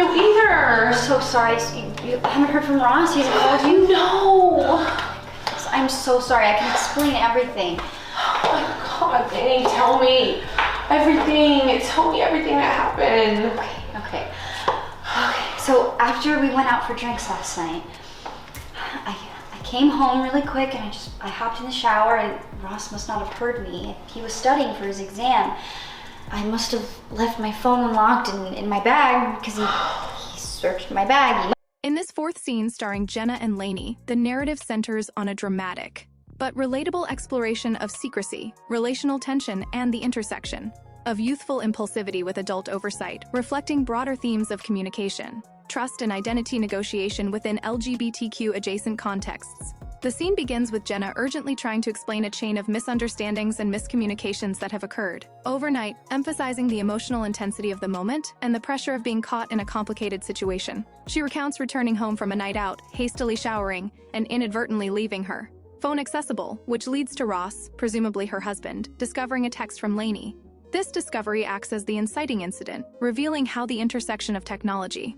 knew either. So sorry. You haven't heard from Ross? He hasn't called you? No. I'm so sorry. I can explain everything. Oh my God, Danny, tell me everything. Tell me everything that happened. Okay. So after we went out for drinks last night, I came home really quick and I hopped in the shower, and Ross must not have heard me. He was studying for his exam. I must have left my phone unlocked in my bag because he searched my bag. In this fourth scene starring Jenna and Lainey, the narrative centers on a dramatic but relatable exploration of secrecy, relational tension, and the intersection of youthful impulsivity with adult oversight, reflecting broader themes of communication, trust, and identity negotiation within LGBTQ adjacent contexts. The scene begins with Jenna urgently trying to explain a chain of misunderstandings and miscommunications that have occurred overnight, emphasizing the emotional intensity of the moment and the pressure of being caught in a complicated situation. She recounts returning home from a night out, hastily showering, and inadvertently leaving her phone accessible, which leads to Ross, presumably her husband, discovering a text from Lainey. This discovery acts as the inciting incident, revealing how the intersection of technology,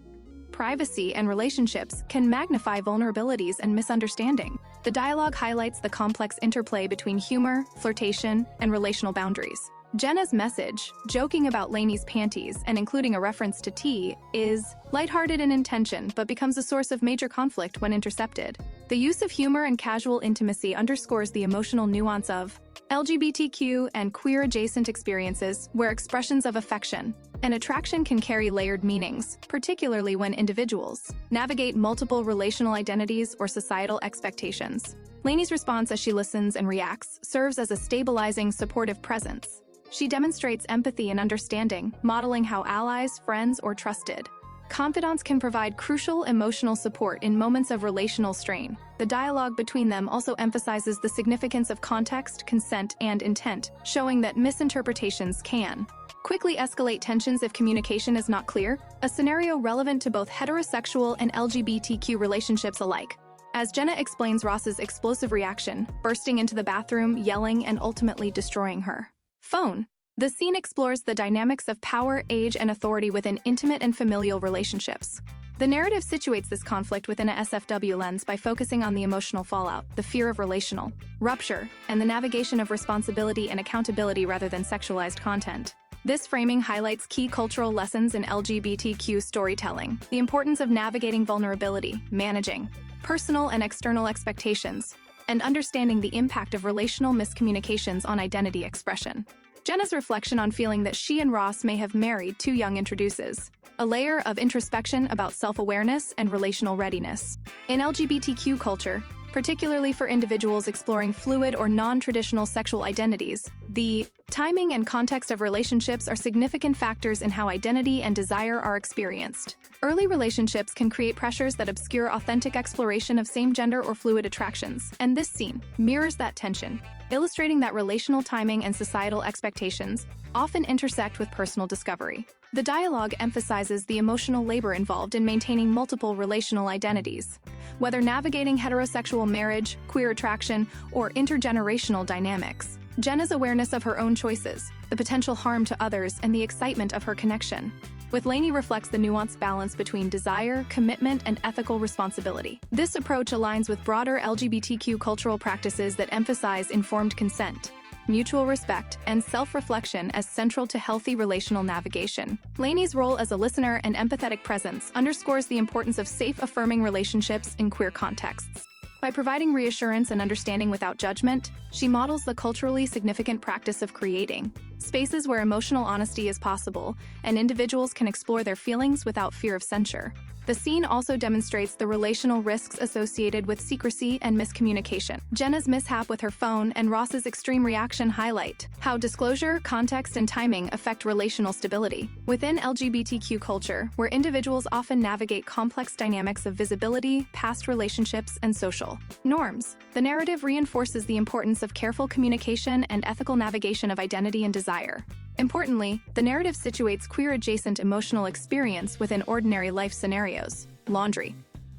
privacy, and relationships can magnify vulnerabilities and misunderstanding. The dialogue highlights the complex interplay between humor, flirtation, and relational boundaries. Jenna's message, joking about Lainey's panties and including a reference to tea, is lighthearted in intention but becomes a source of major conflict when intercepted. The use of humor and casual intimacy underscores the emotional nuance of LGBTQ and queer-adjacent experiences where expressions of affection and attraction can carry layered meanings, particularly when individuals navigate multiple relational identities or societal expectations. Lainey's response as she listens and reacts serves as a stabilizing, supportive presence. She demonstrates empathy and understanding, modeling how allies, friends, or trusted confidants can provide crucial emotional support in moments of relational strain. The dialogue between them also emphasizes the significance of context, consent, and intent, showing that misinterpretations can quickly escalate tensions if communication is not clear, a scenario relevant to both heterosexual and LGBTQ relationships alike. As Jenna explains Ross's explosive reaction, bursting into the bathroom, yelling, and ultimately destroying her phone, the scene explores the dynamics of power, age, and authority within intimate and familial relationships. The narrative situates this conflict within a SFW lens by focusing on the emotional fallout, the fear of relational rupture, and the navigation of responsibility and accountability rather than sexualized content. This framing highlights key cultural lessons in LGBTQ storytelling, the importance of navigating vulnerability, managing personal and external expectations, and understanding the impact of relational miscommunications on identity expression. Jenna's reflection on feeling that she and Ross may have married too young introduces a layer of introspection about self-awareness and relational readiness. In LGBTQ culture, particularly for individuals exploring fluid or non-traditional sexual identities, the timing and context of relationships are significant factors in how identity and desire are experienced. Early relationships can create pressures that obscure authentic exploration of same-gender or fluid attractions, and this scene mirrors that tension, illustrating that relational timing and societal expectations often intersect with personal discovery. The dialogue emphasizes the emotional labor involved in maintaining multiple relational identities. Whether navigating heterosexual marriage, queer attraction, or intergenerational dynamics, Jenna's awareness of her own choices, the potential harm to others, and the excitement of her connection with Lainey reflects the nuanced balance between desire, commitment, and ethical responsibility. This approach aligns with broader LGBTQ cultural practices that emphasize informed consent, mutual respect, and self-reflection as central to healthy relational navigation. Lainey's role as a listener and empathetic presence underscores the importance of safe, affirming relationships in queer contexts. By providing reassurance and understanding without judgment, she models the culturally significant practice of creating spaces where emotional honesty is possible and individuals can explore their feelings without fear of censure. The scene also demonstrates the relational risks associated with secrecy and miscommunication. Jenna's mishap with her phone and Ross's extreme reaction highlight how disclosure, context, and timing affect relational stability. Within LGBTQ culture, where individuals often navigate complex dynamics of visibility, past relationships, and social norms, the narrative reinforces the importance of careful communication and ethical navigation of identity and desire. Importantly, the narrative situates queer-adjacent emotional experience within ordinary life scenarios, laundry,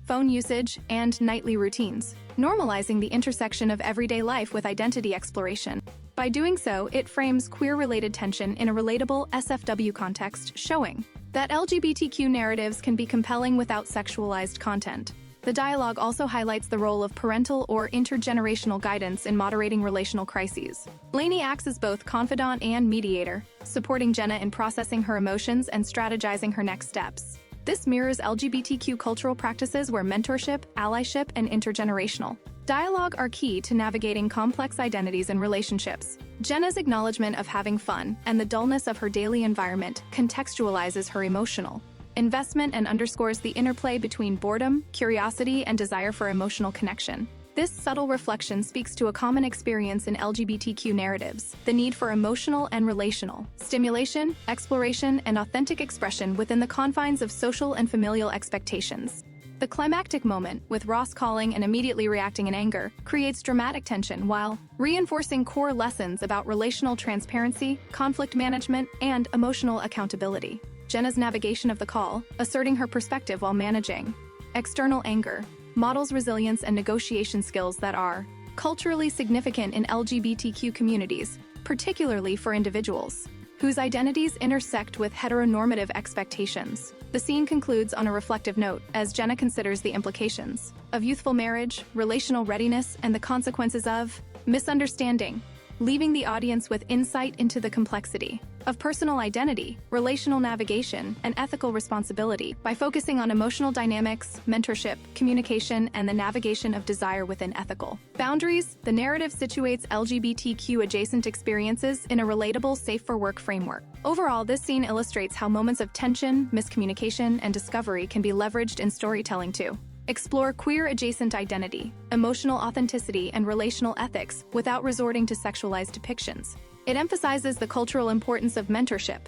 phone usage, and nightly routines, normalizing the intersection of everyday life with identity exploration. By doing so, it frames queer-related tension in a relatable SFW context, showing that LGBTQ narratives can be compelling without sexualized content. The dialogue also highlights the role of parental or intergenerational guidance in moderating relational crises. Lainey acts as both confidant and mediator, supporting Jenna in processing her emotions and strategizing her next steps. This mirrors LGBTQ cultural practices where mentorship, allyship, and intergenerational dialogue are key to navigating complex identities and relationships. Jenna's acknowledgement of having fun and the dullness of her daily environment contextualizes her emotional investment and underscores the interplay between boredom, curiosity, and desire for emotional connection. This subtle reflection speaks to a common experience in LGBTQ narratives: the need for emotional and relational stimulation, exploration, and authentic expression within the confines of social and familial expectations. The climactic moment, with Ross calling and immediately reacting in anger, creates dramatic tension while reinforcing core lessons about relational transparency, conflict management, and emotional accountability. Jenna's navigation of the call, asserting her perspective while managing external anger, models resilience and negotiation skills that are culturally significant in LGBTQ communities, particularly for individuals whose identities intersect with heteronormative expectations. The scene concludes on a reflective note as Jenna considers the implications of youthful marriage, relational readiness, and the consequences of misunderstanding, leaving the audience with insight into the complexity of personal identity, relational navigation, and ethical responsibility. By focusing on emotional dynamics, mentorship, communication, and the navigation of desire within ethical boundaries, the narrative situates LGBTQ-adjacent experiences in a relatable, safe-for-work framework. Overall, this scene illustrates how moments of tension, miscommunication, and discovery can be leveraged in storytelling to explore queer-adjacent identity, emotional authenticity, and relational ethics without resorting to sexualized depictions. It emphasizes the cultural importance of mentorship,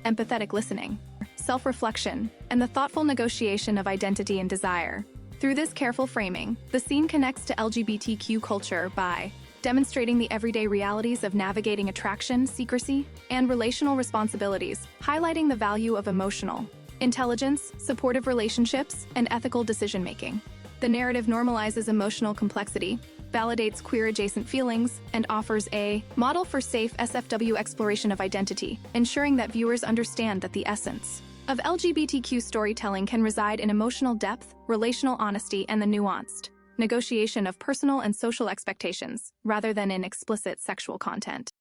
empathetic listening, self-reflection, and the thoughtful negotiation of identity and desire. Through this careful framing, the scene connects to LGBTQ culture by demonstrating the everyday realities of navigating attraction, secrecy, and relational responsibilities, highlighting the value of emotional intelligence, supportive relationships, and ethical decision-making. The narrative normalizes emotional complexity, validates queer-adjacent feelings, and offers a model for safe SFW exploration of identity, ensuring that viewers understand that the essence of LGBTQ storytelling can reside in emotional depth, relational honesty, and the nuanced negotiation of personal and social expectations, rather than in explicit sexual content.